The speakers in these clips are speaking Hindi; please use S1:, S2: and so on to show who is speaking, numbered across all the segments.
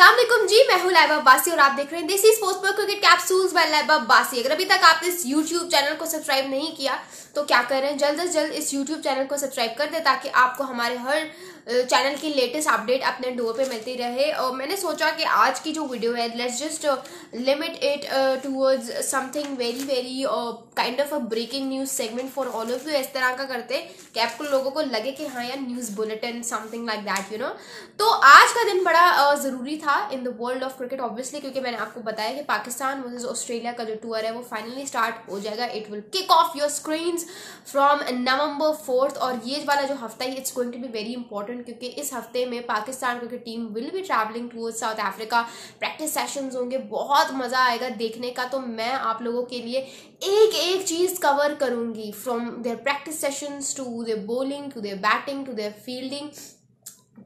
S1: अस्सलाम वालेकुम जी, मैं हूँ लाइबा अब्बासी और आप देख रहे हैं देसी स्पोर्ट्स पर cricket capsules by Laiba Abbasi. अगर अभी तक आपने इस YouTube चैनल को सब्सक्राइब नहीं किया तो क्या कर रहे हैं, जल्द से जल्द इस YouTube चैनल को सब्सक्राइब कर दे ताकि आपको हमारे हर चैनल की लेटेस्ट अपडेट अपने डोर पे मिलती रहे। और मैंने सोचा कि आज की जो वीडियो है, let's just limit it towards something very very kind of a breaking news segment for all of you. इस तरह का करते कि आपको लोगों को लगे कि हाँ यार, news bulletin something like that, you know. तो आज का दिन बड़ा जरूरी था in the world of cricket obviously, क्योंकि मैंने आपको बताया कि पाकिस्तान वर्सेस ऑस्ट्रेलिया का जो टूर है वो फाइनली स्टार्ट हो जाएगा। It will kick off your screens from November 4th। और ये वाला जो हफ्ता है it's going to be very important, क्योंकि इस हफ्ते में Pakistan cricket team will be travelling towards South Africa. Practice sessions होंगे, बहुत मजा आएगा देखने का। तो मैं आप लोगों के लिए एक एक चीज कवर करूंगी, from their practice sessions to their bowling to their batting to their fielding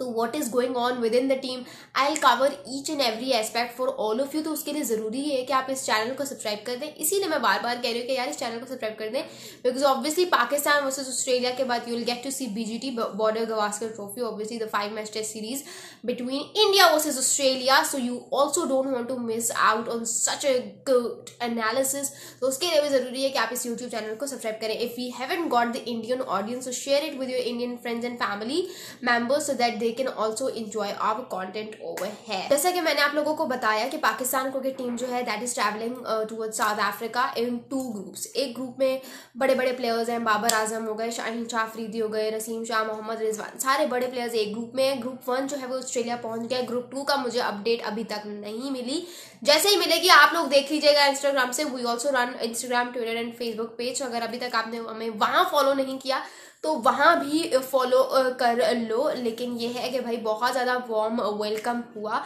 S1: to what is going on within the team. I'll cover each and every aspect for all of you। तो उसके लिए ज़रूरी है कि आप इस चैनल को सब्सक्राइब कर दें। इसीलिए मैं बार बार कह रही हूँ कि यार इस चैनल को सब्सक्राइब कर दें, because obviously Pakistan versus Australia के बाद you will get to see BGT Border Gavaskar trophy, obviously the 5-match test series between India versus Australia. So you also don't want to miss out on such a good analysis. तो उसके लिए भी ज़रूरी है कि आप इस यूट्यूब चैनल को सब्सक्राइब करें। If you haven't got the Indian audience, so share it with your Indian friends and family members so that they can also enjoy our content over here। जैसा कि मैंने आप लोगों को बताया कि पाकिस्तान क्रिकेट टीम जो है that is travelling towards south Africa in 2 groups. एक ग्रुप में बड़े बड़े प्लेयर्स हैं, बाबर आजम हो गए, शाहीन शाह अफरीदी हो गए, नसीम शाह, मोहम्मद रिजवान, सारे बड़े प्लेयर्स एक ग्रुप में। ग्रुप 1 जो है वो ऑस्ट्रेलिया पहुंच गया। ग्रुप 2 का मुझे अपडेट अभी तक नहीं मिली, जैसे ही मिलेगी आप लोग देख लीजिएगा इंस्टाग्राम से। We also run Instagram, Twitter and Facebook page. अगर अभी तक आपने हमें वहां फॉलो नहीं किया तो वहाँ भी फॉलो कर लो। लेकिन ये है कि भाई बहुत ज़्यादा वार्म वेलकम हुआ।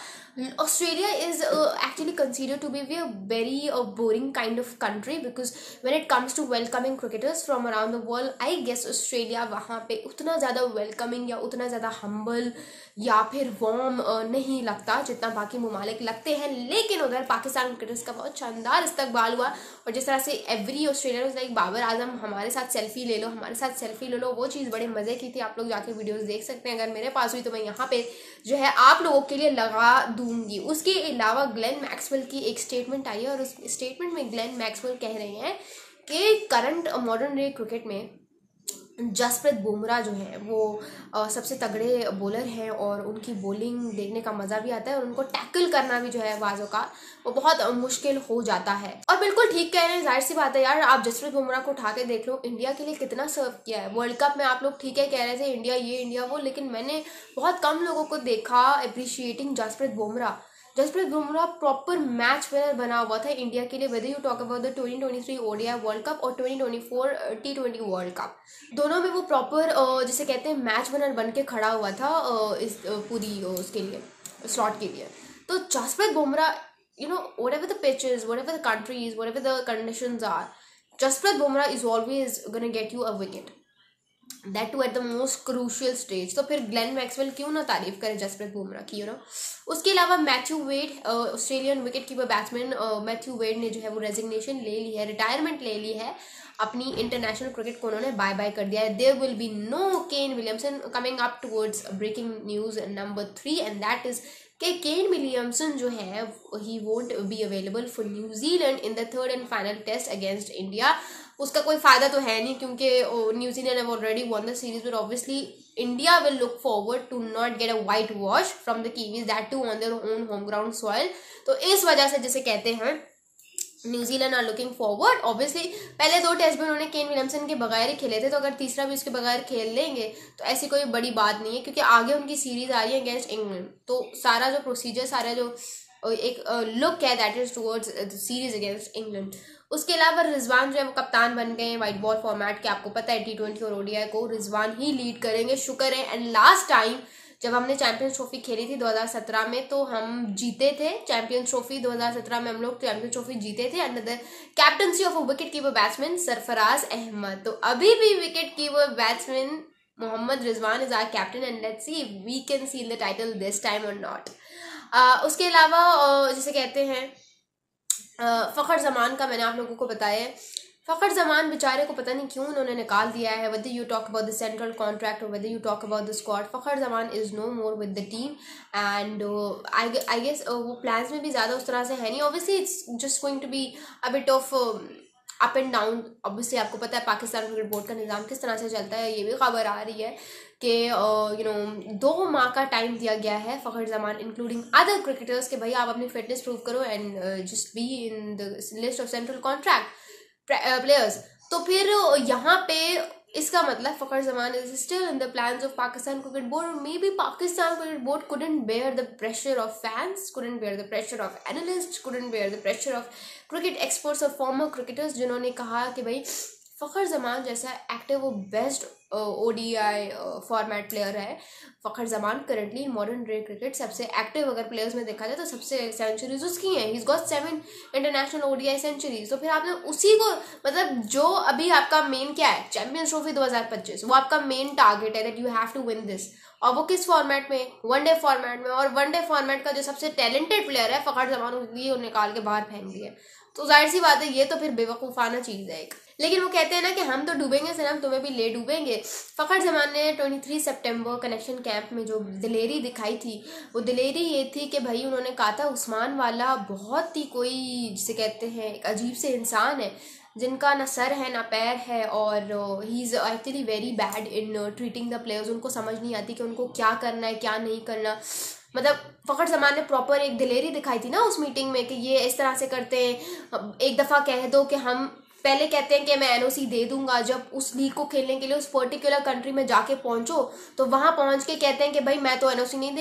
S1: Australia is actually consider to be a very boring kind of country, because when it comes to welcoming cricketers from around the world, I guess Australia वहाँ पे उतना ज़्यादा वेलकमिंग या उतना ज़्यादा हम्बल या फिर वार्म नहीं लगता जितना बाकी ममालिक लगते हैं। लेकिन उधर पाकिस्तान क्रिकेटर्स का बहुत शानदार इस्तकबाल हुआ। और जिस तरह से every Australian was like Babar Azam हमारे साथ सेल्फी ले लो, हमारे साथ सेल्फी ले लो, वो चीज़ बड़े मज़े की थी। आप लोग जाके वीडियोस देख सकते हैं, अगर मेरे पास हुई तो मैं यहाँ पे जो है आप लोगों के लिए लगा दूंगी। उसके अलावा ग्लेन मैक्सवेल की एक स्टेटमेंट आई है, और उस स्टेटमेंट में ग्लेन मैक्सवेल कह रहे हैं कि करंट मॉडर्न डे क्रिकेट में जसप्रीत बुमराह जो है वो सबसे तगड़े बॉलर हैं, और उनकी बॉलिंग देखने का मज़ा भी आता है, और उनको टैकल करना भी जो है बाज़ों का वो बहुत मुश्किल हो जाता है। और बिल्कुल ठीक कह रहे हैं, जाहिर सी बात है यार, आप जसप्रीत बुमराह को उठा के देख लो, इंडिया के लिए कितना सर्व किया है। वर्ल्ड कप में आप लोग ठीक है कह रहे थे इंडिया ये इंडिया वो, लेकिन मैंने बहुत कम लोगों को देखा appreciating Jasprit Bumrah. Jasprit Bumrah proper match winner बना हुआ था इंडिया के लिए, whether you talk about the 2023 ODI world cup और 2024 T20 वर्ल्ड कप, दोनों में वो प्रॉपर जिसे कहते हैं मैच विनर बन के खड़ा हुआ था इस पूरी उसके लिए स्लॉट के लिए। तो Jasprit Bumrah, you know, whatever the pitches, whatever the countries, whatever the conditions are, Jasprit Bumrah is always gonna get you a wicket, that too at the most crucial stage। तो फिर ग्लेन मैक्सवेल क्यों ना तारीफ करे जसप्रीत बुमराह की, यू नो। उसके अलावा Matthew Wade, Australian wicket keeper batsman Matthew Wade ने जो है वो रेजिग्नेशन ले ली है, रिटायरमेंट ले ली है। अपनी इंटरनेशनल क्रिकेट को उन्होंने बाय बाय कर दिया है। There will be no Kane Williamson coming up towards breaking news number 3, and that is कि केन विलियमसन जो है he won't be available for New Zealand in the 3rd and final test against India. उसका कोई फायदा तो है नहीं, क्योंकि New Zealand have already won the series, but obviously India will look forward to not get a whitewash from the Kiwis, that too on their own home ground soil. तो इस वजह से जिसे कहते हैं New Zealand are looking forward. Obviously पहले 2 टेस्ट भी उन्होंने केन विलियमसन के बगैर ही खेले थे, तो अगर तीसरा भी उसके बगैर खेल लेंगे तो ऐसी कोई बड़ी बात नहीं है, क्योंकि आगे उनकी सीरीज आ रही है अगेंस्ट इंग्लैंड। तो सारा जो प्रोसीजर, सारा जो एक लुक है that is towards the series against England. उसके अलावा रिजवान जो है वो कप्तान बन गए हैं वाइट बॉल फॉर्मेट के। आपको पता है T20 और ODI को रिजवान ही लीड करेंगे, शुक्र है। एंड लास्ट टाइम जब हमने चैंपियंस ट्रॉफी खेली थी 2017 में, तो हम जीते थे चैंपियंस ट्रॉफी। 2017 में हम लोग चैंपियंस ट्रॉफी जीते थे under the captaincy of a wicket keeper batsman Sarfaraz Ahmed. तो अभी भी wicket keeper batsman Mohammad Rizwan is our captain, and let's see if we can see the title this time और नॉट। उसके अलावा जिसे कहते हैं फ़खर जमान का मैंने आप लोगों को बताया है फ़खर जमान बेचारे को पता नहीं क्यों उन्होंने निकाल दिया है. whether you talk about the central contract or whether you talk about the squad, Fakhar Zaman is no more with the team and I guess वो plans में भी ज़्यादा उस तरह से है नहीं. obviously it's just going to be a bit of up and down. Obviously आपको पता है पाकिस्तान क्रिकेट बोर्ड का निज़ाम किस तरह से चलता है. ये भी खबर आ रही है कि 2 माह का टाइम दिया गया है Fakhar Zaman including other cricketers के भाई आप अपनी फिटनेस प्रूव करो and just be in the list of central contract players. तो फिर यहाँ पे इसका मतलब Fakhar Zaman is still in the plans of Pakistan cricket board. May be Pakistan cricket board couldn't bear the pressure of fans, couldn't bear the pressure of analysts, couldn't bear the pressure of cricket experts और former cricketers जिन्होंने कहा कि भाई फ़खर जमान जैसा एक्टिव वो बेस्ट ODI फॉर्मेट प्लेयर है. Fakhar Zaman currently in modern day cricket सबसे एक्टिव अगर प्लेयर्स में देखा जाए तो सबसे सेंचुरीज उसकी हैं. He is got 7 international ODI centuries. तो फिर आपने उसी को मतलब जो अभी आपका मेन क्या है चैंपियंस ट्रॉफी 2025 वो आपका मेन टारगेट है that you have to win this. और वो किस फॉर्मेट में वनडे फॉर्मेट में. और वनडे फॉर्मेट का जो सबसे टैलेंटेड प्लेयर है फ़खर जमान उसको निकाल के बाहर फेंक दिया. तो जाहिर सी बात है ये तो फिर बेवकूफ़ाना चीज़ है एक. लेकिन वो कहते हैं ना कि हम तो डूबेंगे सनम तुम्हें भी ले डूबेंगे. फ़खर जमान ने 23 सितंबर कनेक्शन कैंप में जो दिलेरी दिखाई थी वो दिलेरी ये थी कि भाई उन्होंने कहा था उस्मान वाला बहुत ही कोई जिसे कहते हैं एक अजीब से इंसान है जिनका ना सर है ना पैर है और he is actually very bad in treating the players. उनको समझ नहीं आती कि उनको क्या करना है क्या नहीं करना. मतलब फ़खर जमान ने प्रॉपर एक दिलेरी दिखाई थी ना उस मीटिंग में कि ये इस तरह से करते हैं. एक दफ़ा कह दो कि हम पहले कहते हैं कि मैं NOC दे दूंगा. जब उस लीग को खेलने के लिए उस पर्टिकुलर कंट्री में जाके पहुंचो तो वहां पहुंच के कहते हैं कि भाई मैं तो NOC नहीं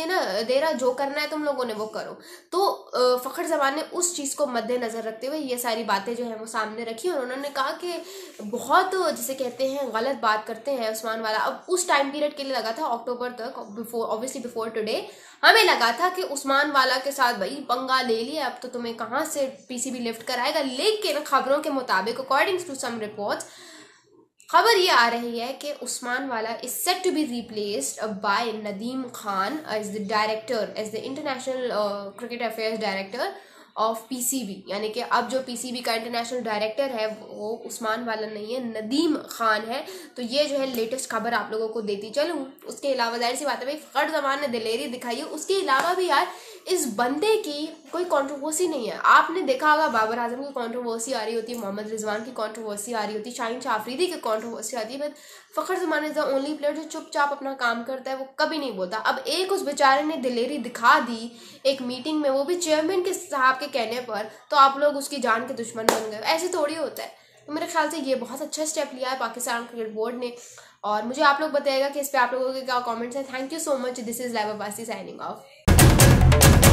S1: दे रहा जो करना है तुम लोगों ने वो करो. तो फ़खर जमान ने उस चीज़ को मद्देनज़र रखते हुए ये सारी बातें जो है वो सामने रखी और उन्होंने कहा कि बहुत जिसे कहते हैं गलत बात करते हैं उस्मान वाला. अब उस टाइम पीरियड के लिए लगा था अक्टूबर तक बिफोर टुडे हमें लगा था कि उस्मान वाला के साथ भाई पंगा ले लिया अब तो तुम्हें कहाँ से PCB लिफ्ट कराएगा. लेकिन खबरों के मुताबिक अकॉर्डिंग टू सम रिपोर्ट्स खबर ये आ रही है कि Usman Wahla is set to be replaced by Nadeem Khan as the director as the international cricket affairs director of PCB. यानी कि अब जो PCB का इंटरनेशनल डायरेक्टर है वो उस्मान वाला नहीं है नदीम खान है. तो ये जो है लेटेस्ट खबर आप लोगों को देती चलूँ. उसके अलावा जाहिर सी बात है भाई फ़खर जमान ने दिलेरी दिखाई है. उसके अलावा भी यार इस बंदे की कोई कंट्रोवर्सी नहीं है. आपने देखा होगा बाबर आजम की कंट्रोवर्सी आ रही होती है, मोहम्मद रिजवान की कंट्रोवर्सी आ रही होती है, शाहीन आफरीदी की कंट्रोवर्सी आती है. But Fakhar Zaman is the only player जो चुपचाप अपना काम करता है. वो कभी नहीं बोलता. अब एक उस बेचारे ने दिलेरी दिखा दी एक मीटिंग में वो भी चेयरमैन के साहब के कहने पर तो आप लोग उसकी जान के दुश्मन बन गए. ऐसे थोड़ी होता है. तो मेरे ख्याल से ये बहुत अच्छा स्टेप लिया है पाकिस्तान क्रिकेट बोर्ड ने. और मुझे आप लोग बताइएगा कि इस पर आप लोगों के क्या कमेंट्स हैं. Thank you so much. This is live Abbasi signing off.